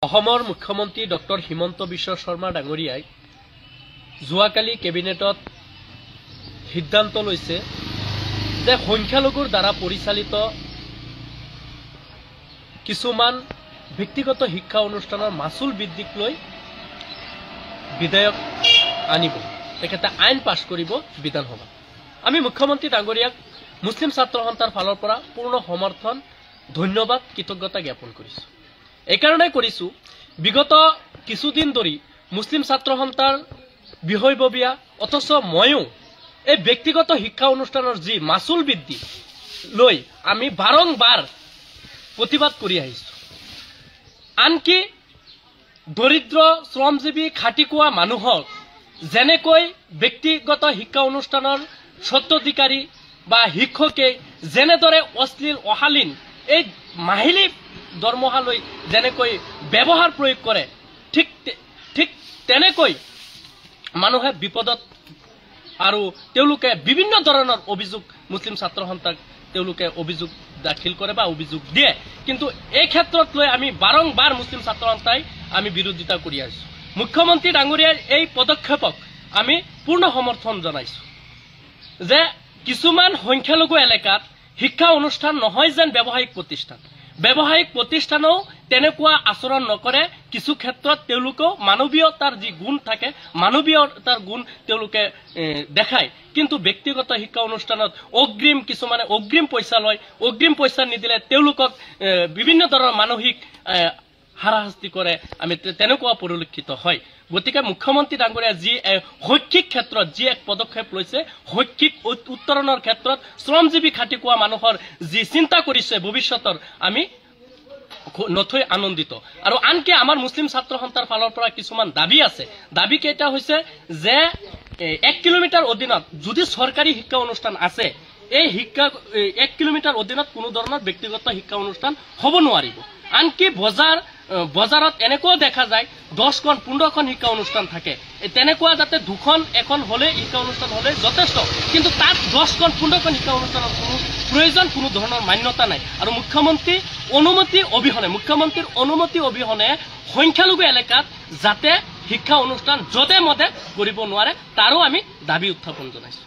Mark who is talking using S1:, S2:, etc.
S1: অসমৰ মুখ্যমন্ত্ৰী ডক্টৰ হিমন্ত বিশ্ব শৰ্মা ডাঙৰীয়াই যোৱাকালি কেবিনেটত সিদ্ধান্ত লৈছে যে সংখ্যালঘুৰ দ্বাৰা পৰিচালিত কিছুমান ব্যক্তিগত শিক্ষা অনুষ্ঠানৰ মাচুল বৃদ্ধিক লৈ বিধেয়ক আনিব, তেখেতে আইন পাছ কৰিব বিধানসভা। আমি মুখ্যমন্ত্ৰী ডাঙৰীয়াক মুছলিম ছাত্ৰ সন্থাৰ ফালৰ পৰা পূৰ্ণ সমৰ্থন, ধন্যবাদ, কৃতজ্ঞতা জ্ঞাপন কৰিছো। এইকাৰণে কৰিছো, বিগত কিছুদিন ধৰি মুছলিম ছাত্ৰ সন্থাৰ বিষয়ববীয়া অথচ ময়ো এই ব্যক্তিগত শিক্ষা অনুষ্ঠানৰ যি মাচুল বৃদ্ধি লৈ আমি বাৰংবাৰ প্ৰতিবাদ কৰি আহিছো। আনকি দৰিদ্ৰ শ্ৰমজীৱী খাটিকোৱা মানুহক যেনেকৈ ব্যক্তিগত শিক্ষা অনুষ্ঠানৰ স্বত্বাধিকাৰী বা শিক্ষকে যেনেদৰে অশ্লীল অশালীন এই মাহিলী দৰমহালৈ যেনেকৈ ব্যৱহাৰ প্ৰয়োগ কৰে, ঠিক তেনেকৈ মানুহে বিপদত আৰু তেওঁলোকে বিভিন্ন ধৰণৰ অভিযোগ মুছলিম ছাত্ৰ সন্থাক তেওঁলোকে অভিযোগ দাখিল কৰে বা অভিযোগ দিয়ে। কিন্তু এই ক্ষেত্ৰত লৈ আমি বাৰংবাৰ মুছলিম ছাত্ৰ সন্থাই আমি বিৰোধিতা কৰি আছো। মুখ্যমন্ত্ৰী ডাঙৰীয়াৰ এই পদক্ষেপক আমি পূৰ্ণ সমৰ্থন জনাইছো যে কিছুমান সংখ্যালঘু এলেকাত শিক্ষা অনুষ্ঠান নহয় যেন ব্যৱসায়িক প্ৰতিষ্ঠান। ব্যৱসায়িক প্ৰতিষ্ঠানেও তেনেকুৱা আচৰণ নকৰে। কিছু ক্ষেত্ৰত তেওঁলোকেও মানৱীয়তাৰ যি গুণ থাকে, মানৱীয়তাৰ গুণ তেওঁলোকে দেখায়। কিন্তু ব্যক্তিগত শিক্ষা অনুষ্ঠানত কিছুমানে অগ্ৰিম পইচা লয়, অগ্ৰিম পইচা নিদিলে তেওঁলোকক বিভিন্ন ধৰণৰ মানসিক হাৰাশাস্তি কৰে, আমি তেনেকুৱা পৰিলক্ষিত হয়। গতিকে মুখ্যমন্ত্ৰী ডাঙৰীয়া যি শৈক্ষিক ক্ষেত্ৰত যি এক পদক্ষেপ লৈছে, শৈক্ষিক উত্তৰণৰ ক্ষেত্ৰত শ্ৰমজীৱী খাটিকোৱা মানুহৰ যি চিন্তা কৰিছে ভৱিষ্যতৰ, আমি নথৈ আনন্দিত। আৰু আনকি আমাৰ মুছলিম ছাত্ৰ সন্থাৰ ফালৰ পৰা কিছুমান দাবী আছে। দাবী কেইটা হৈছে যে 1 কিলোমিটাৰ অধীনত যদি চৰকাৰী শিক্ষা অনুষ্ঠান আছে, এই 1 কিলোমিটাৰ অধীনত কোনো ধৰণৰ ব্যক্তিগত শিক্ষা অনুষ্ঠান হ'ব নোৱাৰিব। আনকি বজাৰত এনেকুৱাও দেখা যায় 10খন 15খন শিক্ষা অনুষ্ঠান থাকে। তেনেকুৱা যাতে 2খন 1খন হলে শিক্ষা অনুষ্ঠান হলে যথেষ্ট, কিন্তু তাত 10খন 15খন শিক্ষা অনুষ্ঠানৰ কোনো প্ৰয়োজন, কোনো ধৰণৰ মান্যতা নাই। আৰু মুখ্যমন্ত্ৰীৰ অনুমতি অবিহনে সংখ্যালঘু এলেকাত যাতে শিক্ষা অনুষ্ঠান যধে মধে কৰিব নোৱাৰে, তাৰো আমি দাবী উত্থাপন জনাইছো।